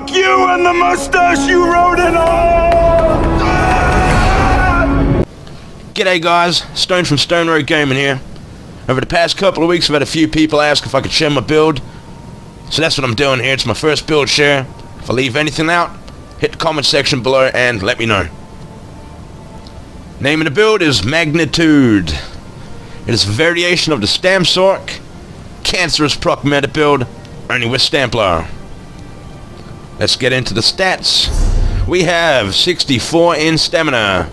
Fuck you and the mustache you rode it on! G'day guys, Stone from Stone Road Gaming here. Over the past couple of weeks I've had a few people ask if I could share my build. So that's what I'm doing here, it's my first build share. If I leave anything out, hit the comment section below and let me know. Name of the build is Magnitude. It is a variation of the Stamplar, cancerous proc meta build, only with Stamplar. Let's get into the stats. We have 64 in stamina.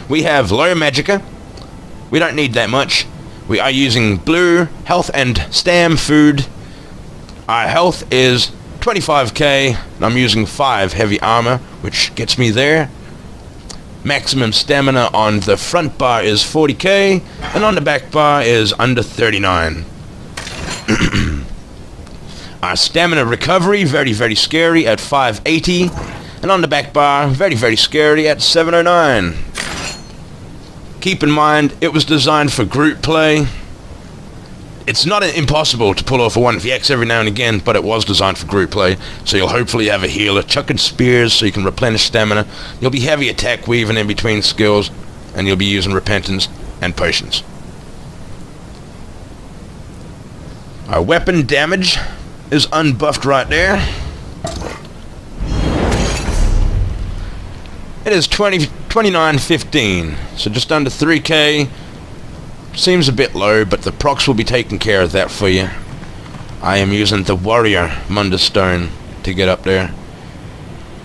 We have low magicka. We don't need that much. We are using blue health and stam food. Our health is 25k, and I'm using 5 heavy armor, which gets me there. Maximum stamina on the front bar is 40k, and on the back bar is under 39. Our stamina recovery, very scary at 580, and on the back bar, very scary at 709. Keep in mind, it was designed for group play. It's not impossible to pull off a 1vx every now and again, but it was designed for group play, so you'll hopefully have a healer chucking spears so you can replenish stamina. You'll be heavy attack weaving in between skills, and you'll be using repentance and potions. Our weapon damage is unbuffed right there. It is 2915, so just under 3k. Seems a bit low, but the procs will be taking care of that for you. I am using the warrior Munda Stone to get up there.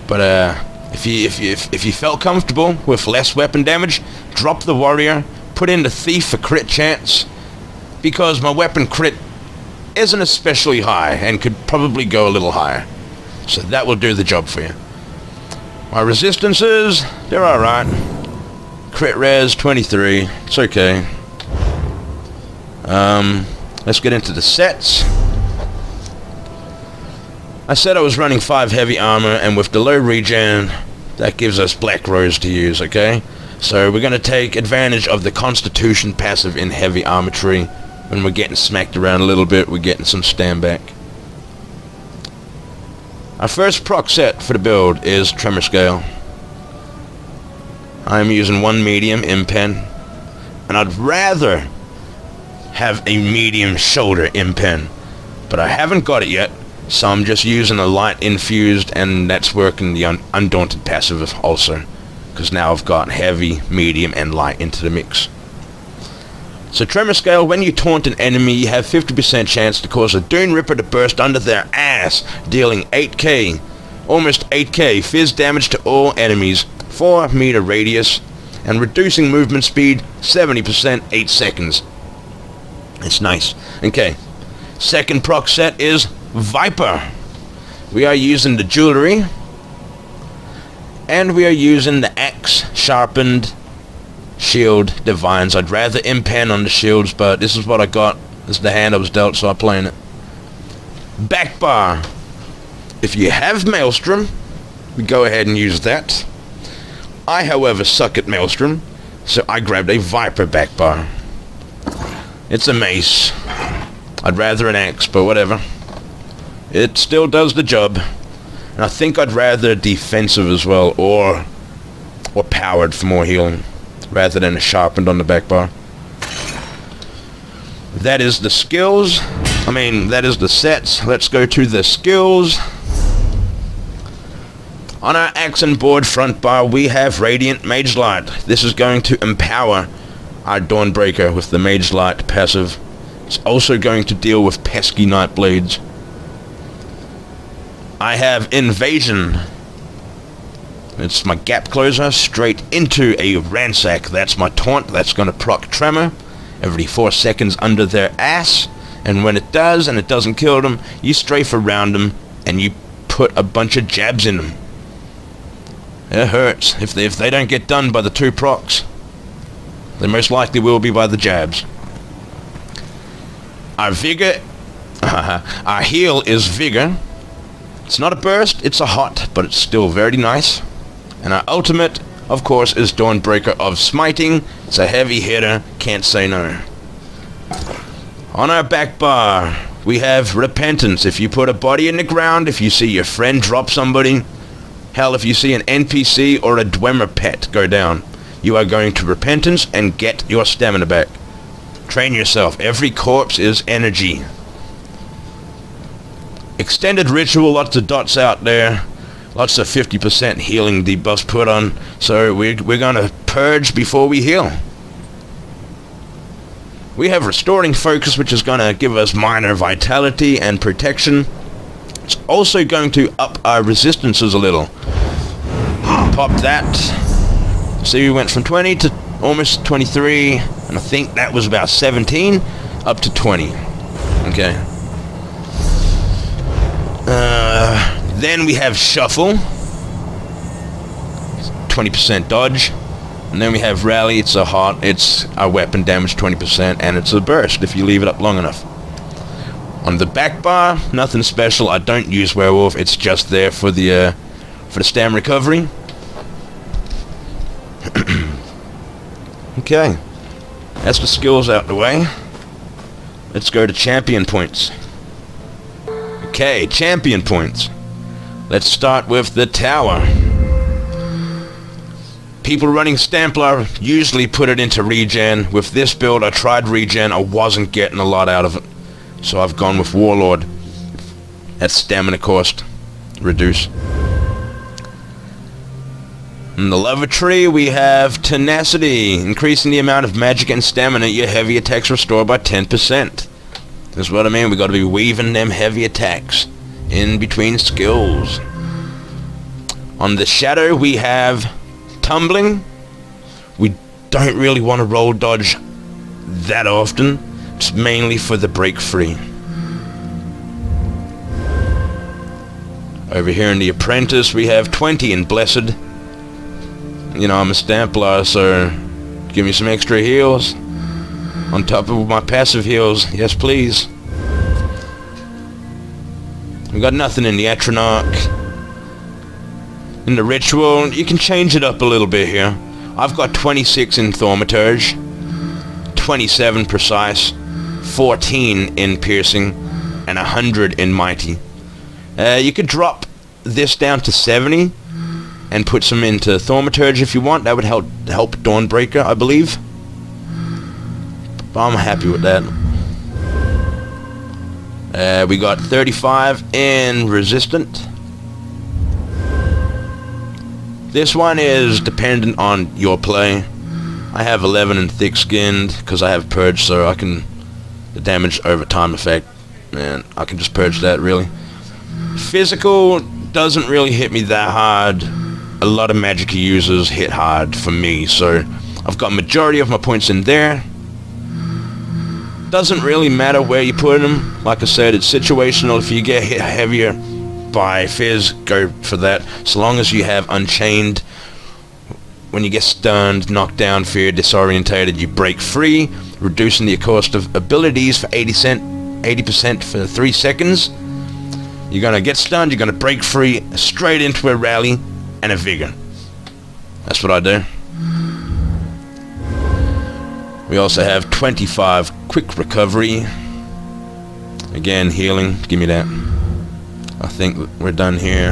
But if you felt comfortable with less weapon damage, drop the warrior, put in the thief for crit chance, because my weapon crit isn't especially high and could probably go a little higher. So that will do the job for you. My resistances, they're alright. Crit res 23, it's okay. Let's get into the sets. I said I was running 5 heavy armor, and with the low regen, that gives us Black Rose to use, okay? So we're going to take advantage of the Constitution passive in heavy armor tree. When we're getting smacked around a little bit, we're getting some stand back. Our first proc set for the build is Tremor Scale. I'm using 1 medium impen, and I'd rather have a medium shoulder impen, but I haven't got it yet, so I'm just using a light infused, and that's working the Undaunted passive also, because now I've got heavy, medium, and light into the mix. So Tremor Scale, when you taunt an enemy, you have 50% chance to cause a Dune Ripper to burst under their ass, dealing 8k, almost 8k fizz damage to all enemies, 4 meter radius, and reducing movement speed 70%, 8 seconds. It's nice. Okay, second proc set is Viper. We are using the jewelry, and we are using the axe sharpened shield divines. I'd rather impen on the shields, but this is what I got. This is the hand I was dealt, so I'm playing it. Back bar. If you have Maelstrom, we go ahead and use that. I, however, suck at Maelstrom, so I grabbed a Viper back bar. It's a mace. I'd rather an axe, but whatever. It still does the job. And I think I'd rather defensive as well, or powered for more healing, rather than a sharpened on the back bar. That is the skills. That is the sets. Let's go to the skills. On our action board front bar, we have Radiant Mage Light. This is going to empower our Dawnbreaker with the Mage Light passive. It's also going to deal with pesky Nightblades. I have Invasion. It's my gap closer straight into a ransack. That's my taunt. That's going to proc Tremor every 4 seconds under their ass. And when it does, and it doesn't kill them, you strafe around them and you put a bunch of jabs in them. It hurts. If they don't get done by the 2 procs, they most likely will be by the jabs. Our vigor, our heal is vigor. It's not a burst, it's a hot, but it's still very nice. And our ultimate, of course, is Dawnbreaker of Smiting. It's a heavy hitter, can't say no. On our back bar, We have repentance. If you put a body in the ground, if you see your friend drop somebody, hell, if you see an NPC or a Dwemer pet go down, you are going to repentance and get your stamina back. Train yourself. Every corpse is energy. Extended ritual, lots of dots out there. Lots of 50% healing debuffs put on. So we're going to purge before we heal. We have restoring focus, which is going to give us minor vitality and protection. It's also going to up our resistances a little. Pop that. See, we went from 20 to almost 23, and I think that was about 17 up to 20. Okay. Then we have shuffle. 20% dodge. And then we have rally. It's our weapon damage 20%, and it's a burst if you leave it up long enough. On the back bar, nothing special. I don't use werewolf. It's just there for the stam recovery. Okay, that's the skills out the way. Let's go to champion points. Okay, champion points. Let's start with the tower. People running Stamplar usually put it into regen. With this build, I tried regen. I wasn't getting a lot out of it, so I've gone with Warlord. That's stamina cost. Reduce. In the lavatory, we have tenacity, increasing the amount of magic and stamina your heavy attacks restore by 10%. That's what I mean. We got to be weaving them heavy attacks in between skills. On the shadow, we have tumbling. We don't really want to roll dodge that often. It's mainly for the break free. Over here in the apprentice, we have 20 in blessed. You know, I'm a Stamplar, so give me some extra heals on top of my passive heals. Yes, please. We got nothing in the Atronach. In the ritual, you can change it up a little bit here. I've got 26 in Thaumaturge, 27 precise, 14 in piercing, and 100 in mighty. You could drop this down to 70 and put some into Thaumaturge if you want. That would help Dawnbreaker, I believe. But I'm happy with that. We got 35 in resistant. This one is dependent on your play. I have 11 in thick-skinned because I have purge, so I can the damage over time effect, and I can just purge that really. Physical doesn't really hit me that hard. A lot of magic users hit hard for me, so I've got majority of my points in there. Doesn't really matter where you put them. Like I said, it's situational. If you get hit heavier by Fizz, go for that. So long as you have Unchained, when you get stunned, knocked down, feared, disorientated, you break free, reducing the cost of abilities for 80% for 3 seconds. You're gonna get stunned, you're gonna break free, straight into a rally and a vigor. That's what I do. We also have 25 quick recovery. Again, healing. Give me that. I think we're done here.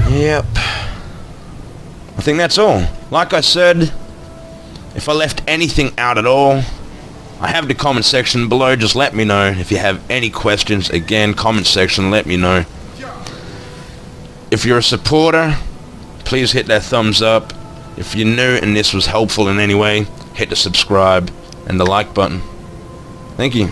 Yep. I think that's all. Like I said, if I left anything out at all, I have the comment section below. Just let me know. If you have any questions, again, comment section, let me know. If you're a supporter, please hit that thumbs up. If you're new and this was helpful in any way, hit the subscribe and the like button. Thank you.